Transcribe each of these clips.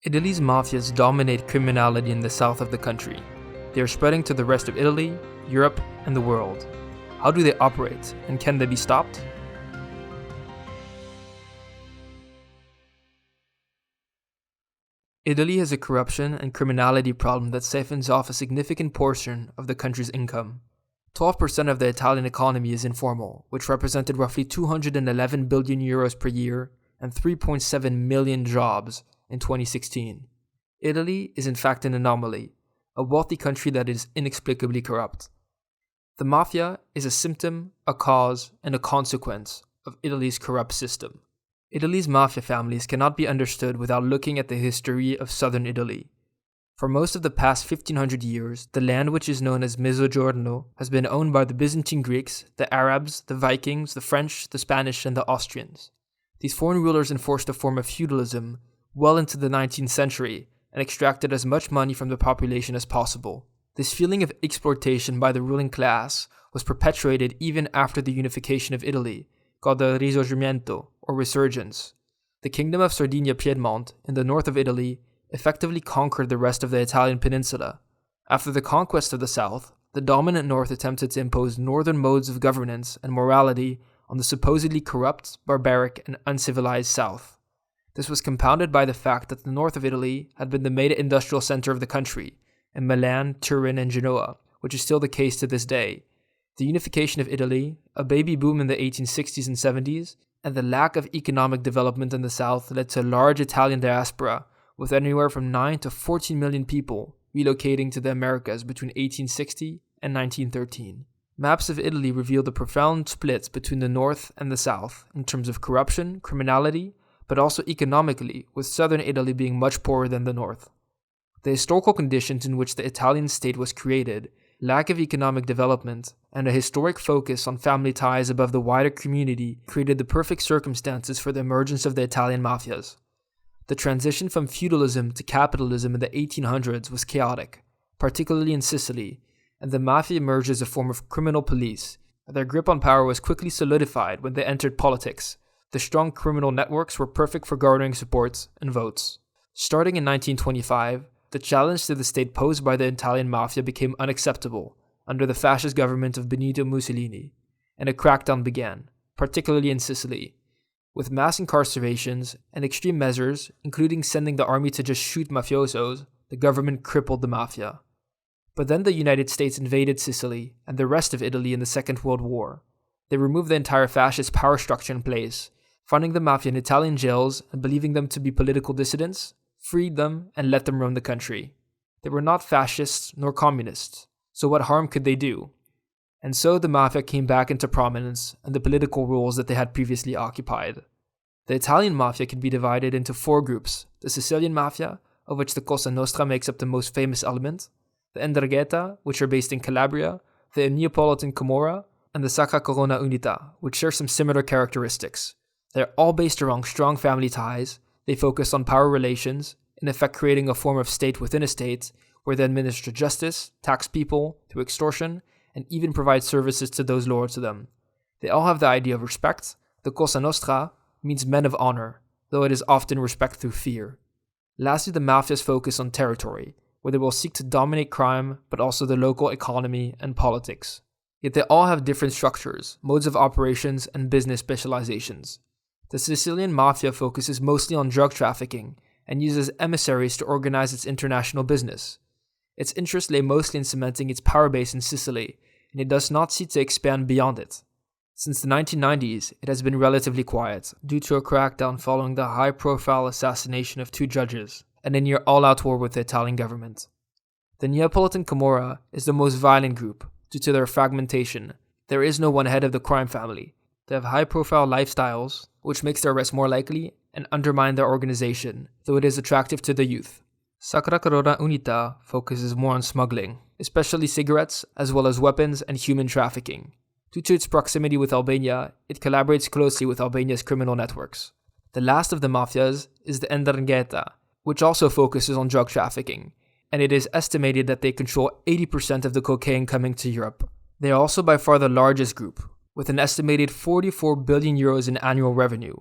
Italy's mafias dominate criminality in the south of the country. They are spreading to the rest of Italy, Europe, and the world. How do they operate, and can they be stopped? Italy has a corruption and criminality problem that siphons off a significant portion of the country's income. 12% of the Italian economy is informal, which represented roughly 211 billion euros per year and 3.7 million jobs in 2016. Italy is in fact an anomaly, a wealthy country that is inexplicably corrupt. The mafia is a symptom, a cause, and a consequence of Italy's corrupt system. Italy's mafia families cannot be understood without looking at the history of southern Italy. For most of the past 1500 years, the land which is known as Mezzogiorno has been owned by the Byzantine Greeks, the Arabs, the Vikings, the French, the Spanish, and the Austrians. These foreign rulers enforced a form of feudalism well into the 19th century and extracted as much money from the population as possible. This feeling of exploitation by the ruling class was perpetuated even after the unification of Italy, called the Risorgimento, or Resurgence. The Kingdom of Sardinia-Piedmont, in the north of Italy, effectively conquered the rest of the Italian peninsula. After the conquest of the south, the dominant north attempted to impose northern modes of governance and morality on the supposedly corrupt, barbaric, and uncivilized south. This was compounded by the fact that the north of Italy had been the main industrial center of the country, in Milan, Turin, and Genoa, which is still the case to this day. The unification of Italy, a baby boom in the 1860s and 70s, and the lack of economic development in the south led to a large Italian diaspora, with anywhere from 9 to 14 million people relocating to the Americas between 1860 and 1913. Maps of Italy reveal the profound splits between the north and the south in terms of corruption, criminality, but also economically, with southern Italy being much poorer than the north. The historical conditions in which the Italian state was created, lack of economic development, and a historic focus on family ties above the wider community created the perfect circumstances for the emergence of the Italian mafias. The transition from feudalism to capitalism in the 1800s was chaotic, particularly in Sicily, and the mafia emerged as a form of criminal police. Their grip on power was quickly solidified when they entered politics. The strong criminal networks were perfect for garnering support and votes. Starting in 1925, the challenge to the state posed by the Italian mafia became unacceptable under the fascist government of Benito Mussolini, and a crackdown began, particularly in Sicily. With mass incarcerations and extreme measures, including sending the army to just shoot mafiosos, the government crippled the mafia. But then the United States invaded Sicily and the rest of Italy in the Second World War. They removed the entire fascist power structure in place, finding the mafia in Italian jails and believing them to be political dissidents, freed them, and let them run the country. They were not fascists nor communists, so what harm could they do? And so the mafia came back into prominence and the political roles that they had previously occupied. The Italian mafia can be divided into 4 groups: the Sicilian mafia, of which the Cosa Nostra makes up the most famous element, the 'Ndrangheta, which are based in Calabria, the Neapolitan Camorra, and the Sacra Corona Unita, which share some similar characteristics. They're all based around strong family ties. They focus on power relations, in effect creating a form of state within a state, where they administer justice, tax people through extortion, and even provide services to those loyal to them. They all have the idea of respect. The Cosa Nostra means men of honor, though it is often respect through fear. Lastly, the mafias focus on territory, where they will seek to dominate crime, but also the local economy and politics. Yet they all have different structures, modes of operations, and business specializations. The Sicilian mafia focuses mostly on drug trafficking and uses emissaries to organize its international business. Its interests lay mostly in cementing its power base in Sicily, and it does not seek to expand beyond it. Since the 1990s, it has been relatively quiet, due to a crackdown following the high-profile assassination of 2 judges, and a near all-out war with the Italian government. The Neapolitan Camorra is the most violent group, due to their fragmentation. There is no one head of the crime family. They have high-profile lifestyles, which makes their arrest more likely, and undermine their organization, though it is attractive to the youth. Sacra Corona Unita focuses more on smuggling, especially cigarettes, as well as weapons and human trafficking. Due to its proximity with Albania, it collaborates closely with Albania's criminal networks. The last of the mafias is the 'Ndrangheta, which also focuses on drug trafficking, and it is estimated that they control 80% of the cocaine coming to Europe. They are also by far the largest group, with an estimated 44 billion euros in annual revenue.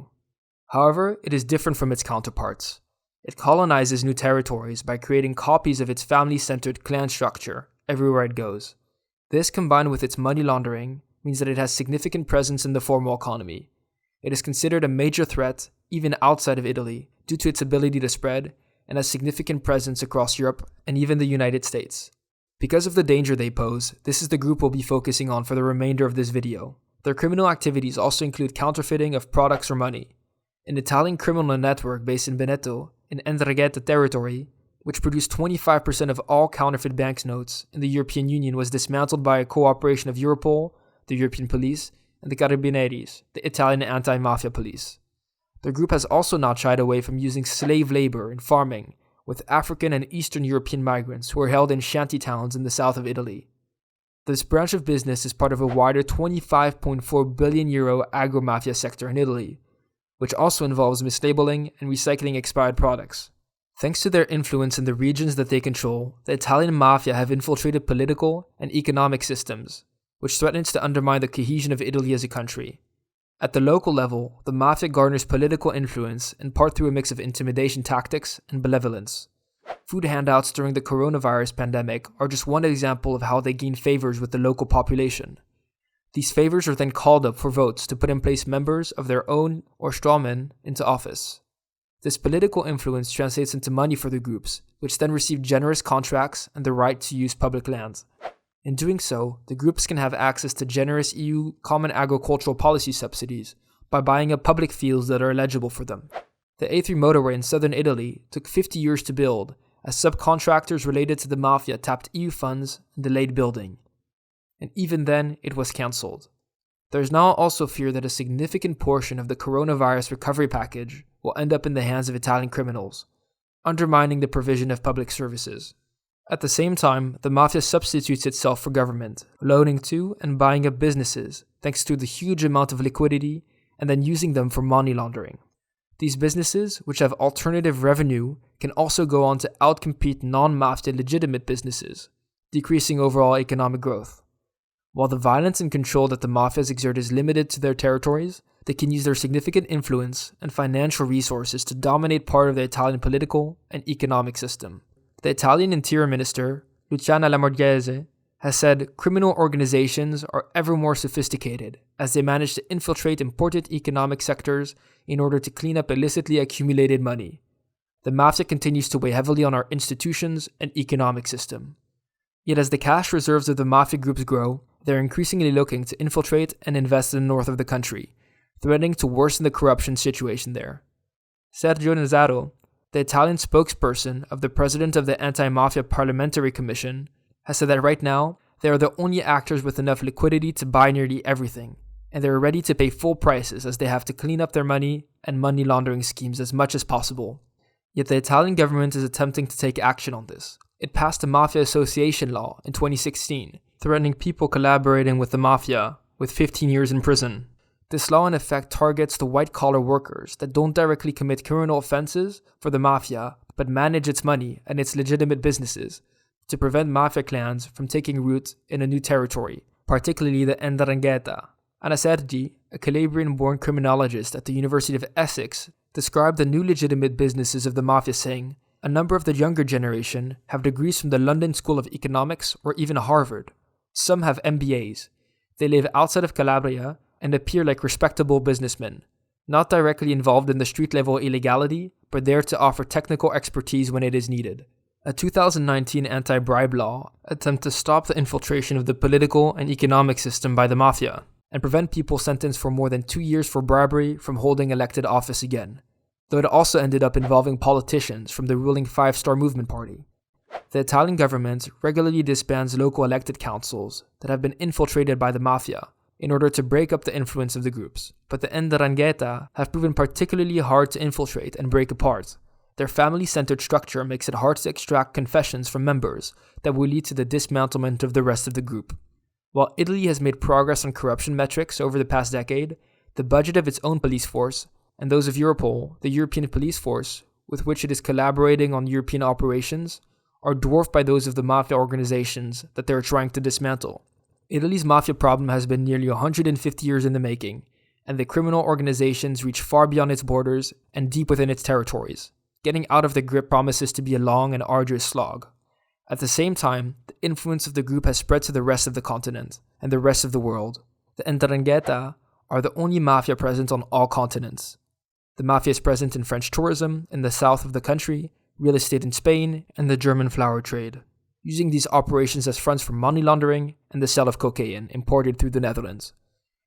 However, it is different from its counterparts. It colonizes new territories by creating copies of its family-centered clan structure everywhere it goes. This, combined with its money laundering, means that it has significant presence in the formal economy. It is considered a major threat, even outside of Italy, due to its ability to spread, and has significant presence across Europe and even the United States. Because of the danger they pose, this is the group we'll be focusing on for the remainder of this video. Their criminal activities also include counterfeiting of products or money. An Italian criminal network based in Veneto, in 'Ndrangheta territory, which produced 25% of all counterfeit banknotes in the European Union, was dismantled by a cooperation of Europol, the European police, and the Carabinieri, the Italian anti-mafia police. The group has also not shied away from using slave labor in farming, with African and Eastern European migrants who are held in shanty towns in the south of Italy. This branch of business is part of a wider €25.4 billion agro-mafia sector in Italy, which also involves mislabeling and recycling expired products. Thanks to their influence in the regions that they control, the Italian mafia have infiltrated political and economic systems, which threatens to undermine the cohesion of Italy as a country. At the local level, the mafia garners political influence in part through a mix of intimidation tactics and benevolence. Food handouts during the coronavirus pandemic are just one example of how they gain favors with the local population. These favors are then called up for votes to put in place members of their own or strawmen into office. This political influence translates into money for the groups, which then receive generous contracts and the right to use public lands. In doing so, the groups can have access to generous EU Common Agricultural Policy subsidies by buying up public fields that are eligible for them. The A3 motorway in southern Italy took 50 years to build, as subcontractors related to the mafia tapped EU funds and delayed building. And even then, it was cancelled. There is now also fear that a significant portion of the coronavirus recovery package will end up in the hands of Italian criminals, undermining the provision of public services. At the same time, the mafia substitutes itself for government, loaning to and buying up businesses thanks to the huge amount of liquidity and then using them for money laundering. These businesses, which have alternative revenue, can also go on to outcompete non-mafia legitimate businesses, decreasing overall economic growth. While the violence and control that the mafias exert is limited to their territories, they can use their significant influence and financial resources to dominate part of the Italian political and economic system. The Italian Interior Minister, Luciana Lamorgese, has said criminal organizations are ever more sophisticated as they manage to infiltrate important economic sectors in order to clean up illicitly accumulated money. The mafia continues to weigh heavily on our institutions and economic system. Yet as the cash reserves of the mafia groups grow, they're increasingly looking to infiltrate and invest in the north of the country, threatening to worsen the corruption situation there. Sergio Nazzaro, the Italian spokesperson of the president of the Anti-Mafia Parliamentary Commission, has said that right now, they are the only actors with enough liquidity to buy nearly everything, and they are ready to pay full prices as they have to clean up their money and money laundering schemes as much as possible. Yet the Italian government is attempting to take action on this. It passed a Mafia Association Law in 2016, threatening people collaborating with the mafia with 15 years in prison. This law in effect targets the white-collar workers that don't directly commit criminal offenses for the mafia, but manage its money and its legitimate businesses to prevent mafia clans from taking root in a new territory, particularly the 'Ndrangheta. Anna Sergi, a Calabrian-born criminologist at the University of Essex, described the new legitimate businesses of the mafia saying, "A number of the younger generation have degrees from the London School of Economics or even Harvard. Some have MBAs. They live outside of Calabria and appear like respectable businessmen, not directly involved in the street-level illegality, but there to offer technical expertise when it is needed." A 2019 anti-bribe law attempts to stop the infiltration of the political and economic system by the mafia and prevent people sentenced for more than 2 years for bribery from holding elected office again, though it also ended up involving politicians from the ruling Five Star Movement Party. The Italian government regularly disbands local elected councils that have been infiltrated by the mafia in order to break up the influence of the groups, but the 'Ndrangheta have proven particularly hard to infiltrate and break apart. Their family-centered structure makes it hard to extract confessions from members that will lead to the dismantlement of the rest of the group. While Italy has made progress on corruption metrics over the past decade, the budget of its own police force, and those of Europol, the European police force, with which it is collaborating on European operations, are dwarfed by those of the mafia organizations that they are trying to dismantle. Italy's mafia problem has been nearly 150 years in the making, and the criminal organizations reach far beyond its borders and deep within its territories. getting out of the grip promises to be a long and arduous slog. At the same time, the influence of the group has spread to the rest of the continent and the rest of the world. The 'Ndrangheta are the only mafia present on all continents. The mafia is present in French tourism in the south of the country, real estate in Spain, and the German flower trade, using these operations as fronts for money laundering and the sale of cocaine imported through the Netherlands.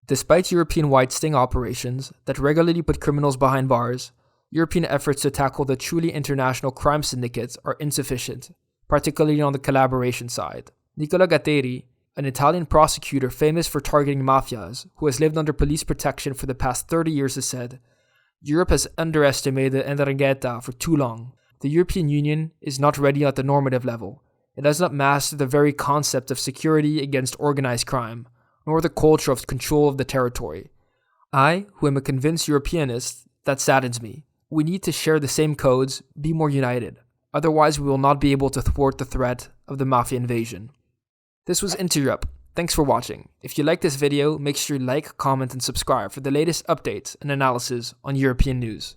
Despite European-wide sting operations that regularly put criminals behind bars, European efforts to tackle the truly international crime syndicates are insufficient, particularly on the collaboration side. Nicola Gatteri, an Italian prosecutor famous for targeting mafias who has lived under police protection for the past 30 years, has said, "Europe has underestimated the 'Ndrangheta for too long. The European Union is not ready at the normative level. It has not mastered the very concept of security against organized crime, nor the culture of control of the territory. I, who am a convinced Europeanist, that saddens me. We need to share the same codes, be more united. Otherwise, we will not be able to thwart the threat of the mafia invasion." This was Intereurope. Thanks for watching. If you like this video, make sure you like, comment, and subscribe for the latest updates and analysis on European news.